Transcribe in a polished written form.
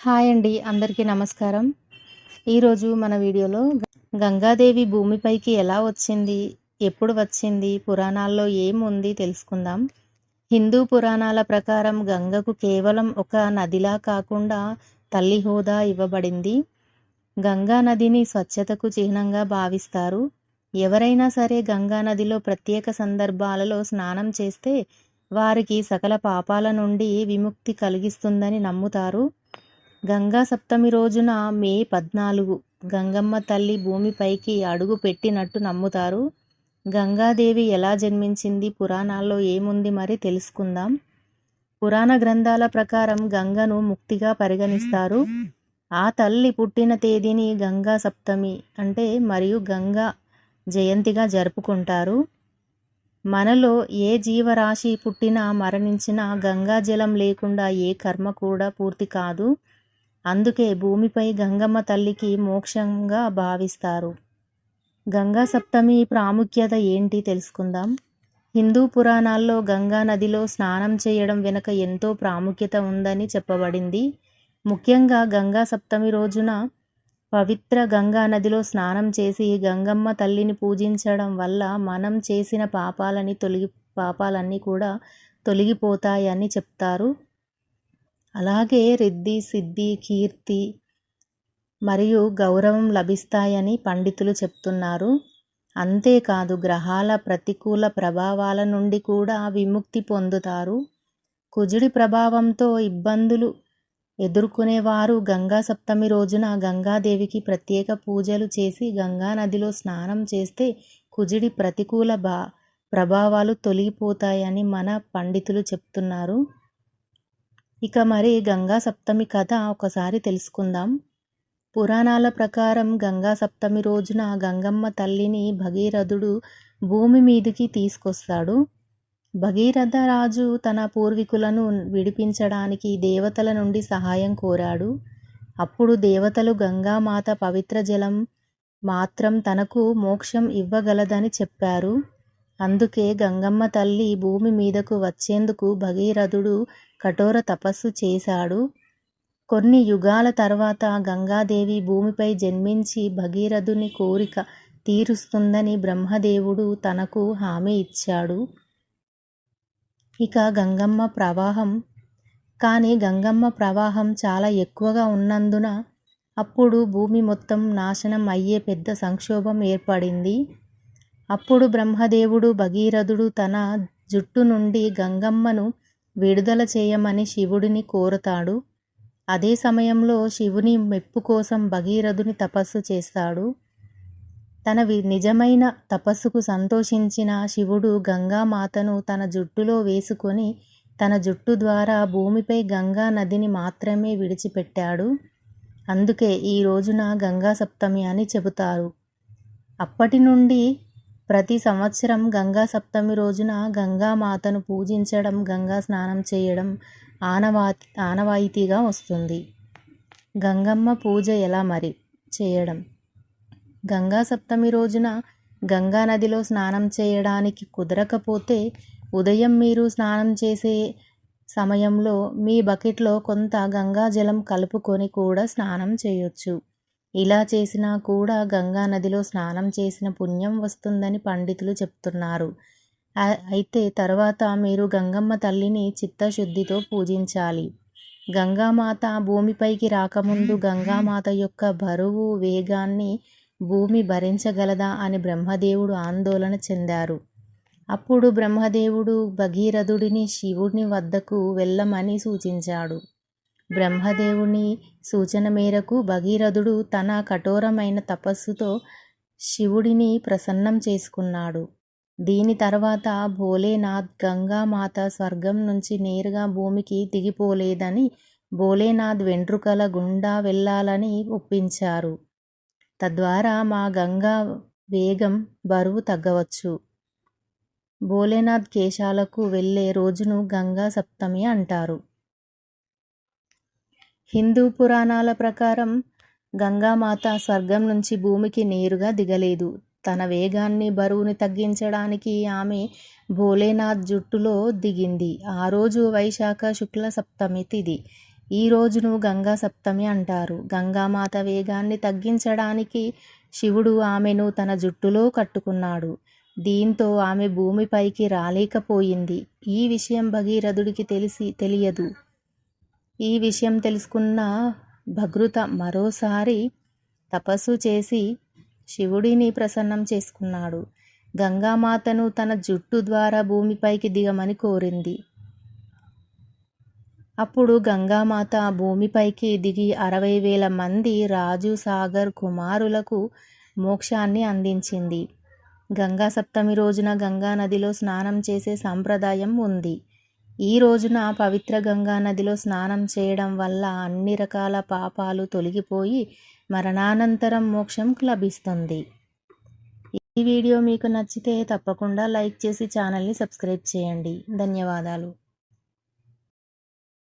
Hi అండి, అందరికీ నమస్కారం. ఈరోజు మన వీడియోలో గంగాదేవి భూమిపైకి ఎలా వచ్చింది, ఎప్పుడు వచ్చింది, పురాణాల్లో ఏముంది తెలుసుకుందాం. హిందూ పురాణాల ప్రకారం గంగకు కేవలం ఒక నదిలా కాకుండా తల్లి హోదా ఇవ్వబడింది. గంగా నదిని స్వచ్ఛతకు చిహ్నంగా భావిస్తారు. ఎవరైనా సరే గంగా నదిలో ప్రత్యేక సందర్భాలలో స్నానం చేస్తే వారికి సకల పాపాల నుండి విముక్తి కలిగిస్తుందని నమ్ముతారు. గంగా సప్తమి రోజున మే 14 గంగమ్మ తల్లి భూమిపైకి అడుగు పెట్టినట్టు నమ్ముతారు. గంగాదేవి ఎలా జన్మించింది, పురాణాల్లో ఏముంది మరి తెలుసుకుందాం. పురాణ గ్రంథాల ప్రకారం గంగను ముక్తిగా పరిగణిస్తారు. ఆ తల్లి పుట్టిన తేదీని గంగా సప్తమి అంటే మరియు గంగా జయంతిగా జరుపుకుంటారు. మనలో ఏ జీవరాశి పుట్టినా మరణించినా గంగా జలం లేకుండా ఏ కర్మ కూడా పూర్తి కాదు. అందుకే భూమిపై గంగమ్మ తల్లికి మోక్షంగా భావిస్తారు. గంగా సప్తమి ప్రాముఖ్యత ఏంటి తెలుసుకుందాం. హిందూ పురాణాల్లో గంగా నదిలో స్నానం చేయడం వెనుక ఎంతో ప్రాముఖ్యత ఉందని చెప్పబడింది. ముఖ్యంగా గంగా సప్తమి రోజున పవిత్ర గంగా నదిలో స్నానం చేసి గంగమ్మ తల్లిని పూజించడం వల్ల మనం చేసిన పాపాలన్నీ కూడా తొలగిపోతాయని చెప్తారు. అలాగే రిద్ధి, సిద్ధి, కీర్తి మరియు గౌరవం లభిస్తాయని పండితులు చెప్తున్నారు. అంతేకాదు గ్రహాల ప్రతికూల ప్రభావాల నుండి కూడా విముక్తి పొందుతారు. కుజుడి ప్రభావంతో ఇబ్బందులు ఎదుర్కొనేవారు గంగా సప్తమి రోజున గంగాదేవికి ప్రత్యేక పూజలు చేసి గంగా నదిలో స్నానం చేస్తే కుజుడి ప్రతికూల ప్రభావాలు తొలగిపోతాయని మన పండితులు చెప్తున్నారు. ఇక మరి గంగా సప్తమి కథ ఒకసారి తెలుసుకుందాం. పురాణాల ప్రకారం గంగా సప్తమి రోజున గంగమ్మ తల్లిని భగీరథుడు భూమి మీదికి తీసుకొస్తాడు. భగీరథ రాజు తన పూర్వీకులను విడిపించడానికి దేవతల నుండి సహాయం కోరాడు. అప్పుడు దేవతలు గంగామాత పవిత్ర జలం మాత్రం తనకు మోక్షం ఇవ్వగలదని చెప్పారు. అందుకే గంగమ్మ తల్లి భూమి మీదకు వచ్చేందుకు భగీరథుడు కఠోర తపస్సు చేశాడు. కొన్ని యుగాల తర్వాత గంగాదేవి భూమిపై జన్మించి భగీరథుని కోరిక తీరుస్తుందని బ్రహ్మదేవుడు తనకు హామీ ఇచ్చాడు. ఇక గంగమ్మ ప్రవాహం చాలా ఎక్కువగా ఉన్నందున అప్పుడు భూమి మొత్తం నాశనం అయ్యే పెద్ద సంక్షోభం ఏర్పడింది. అప్పుడు బ్రహ్మదేవుడు భగీరథుడు తన జుట్టు నుండి గంగమ్మను విడుదల చేయమని శివుడిని కోరతాడు. అదే సమయంలో శివుని మెప్పు కోసం భగీరథుని తపస్సు చేస్తాడు. తన నిజమైన తపస్సుకు సంతోషించిన శివుడు గంగామాతను తన జుట్టులో వేసుకొని తన జుట్టు ద్వారా భూమిపై గంగా నదిని మాత్రమే విడిచిపెట్టాడు. అందుకే ఈ రోజున గంగా సప్తమి అని చెబుతారు. అప్పటి నుండి ప్రతి సంవత్సరం గంగా సప్తమి రోజున గంగామాతను పూజించడం, గంగా స్నానం చేయడం ఆనవాయితీగా వస్తుంది. గంగమ్మ పూజ ఎలా మరి చేయడం? గంగా సప్తమి రోజున గంగా నదిలో స్నానం చేయడానికి కుదరకపోతే ఉదయం మీరు స్నానం చేసే సమయంలో మీ బకెట్లో కొంత గంగా జలం కలుపుకొని కూడా స్నానం చేయొచ్చు. ఇలా చేసినా కూడా గంగా నదిలో స్నానం చేసిన పుణ్యం వస్తుందని పండితులు చెప్తున్నారు. అయితే తర్వాత మీరు గంగమ్మ తల్లిని చిత్తశుద్ధితో పూజించాలి. గంగామాత భూమిపైకి రాకముందు గంగామాత యొక్క బరువు, వేగాన్ని భూమి భరించగలదా అని బ్రహ్మదేవుడు ఆందోళన చెందారు. అప్పుడు బ్రహ్మదేవుడు భగీరథుడిని శివుని వద్దకు వెళ్ళమని సూచించాడు. బ్రహ్మదేవుని సూచన మేరకు భగీరథుడు తన కఠోరమైన తపస్సుతో శివుడిని ప్రసన్నం చేసుకున్నాడు. దీని తర్వాత భోలేనాథ్ గంగామాత స్వర్గం నుంచి నేరుగా భూమికి దిగిపోలేదని భోలేనాథ్ వెంట్రుకల గుండా వెళ్ళాలని ఒప్పించారు. తద్వారా మా గంగా వేగం, బరువు తగ్గవచ్చు. భోలేనాథ్ కేశాలకు వెళ్ళే రోజును గంగా సప్తమి అంటారు. హిందూ పురాణాల ప్రకారం గంగామాత స్వర్గం నుంచి భూమికి నేరుగా దిగలేదు. తన వేగాన్ని, బరువుని తగ్గించడానికి ఆమె భోలేనాథ్ జుట్టులో దిగింది. ఆ రోజు వైశాఖ శుక్ల సప్తమి తిథి. ఈ రోజును గంగా సప్తమి అంటారు. గంగామాత వేగాన్ని తగ్గించడానికి శివుడు ఆమెను తన జుట్టులో కట్టుకున్నాడు. దీంతో ఆమె భూమిపైకి రాలేకపోయింది. ఈ విషయం భగీరథుడికి తెలియదు. ఈ విషయం తెలుసుకున్న భగృత మరోసారి తపస్సు చేసి శివుడిని ప్రసన్నం చేసుకున్నాడు. గంగామాతను తన జుట్టు ద్వారా భూమిపైకి దిగమని కోరింది. అప్పుడు గంగామాత భూమిపైకి దిగి 60,000 మంది రాజు సాగర్ కుమారులకు మోక్షాన్ని అందించింది. గంగా సప్తమి రోజున గంగా నదిలో స్నానం చేసే సంప్రదాయం ఉంది. ఈ రోజున పవిత్ర గంగా నదిలో స్నానం చేయడం వల్ల అన్ని రకాల పాపాలు తొలగిపోయి మరణానంతరం మోక్షం లభిస్తుంది. ఈ వీడియో మీకు నచ్చితే తప్పకుండా లైక్ చేసి ఛానల్ని సబ్స్క్రైబ్ చేయండి. ధన్యవాదాలు.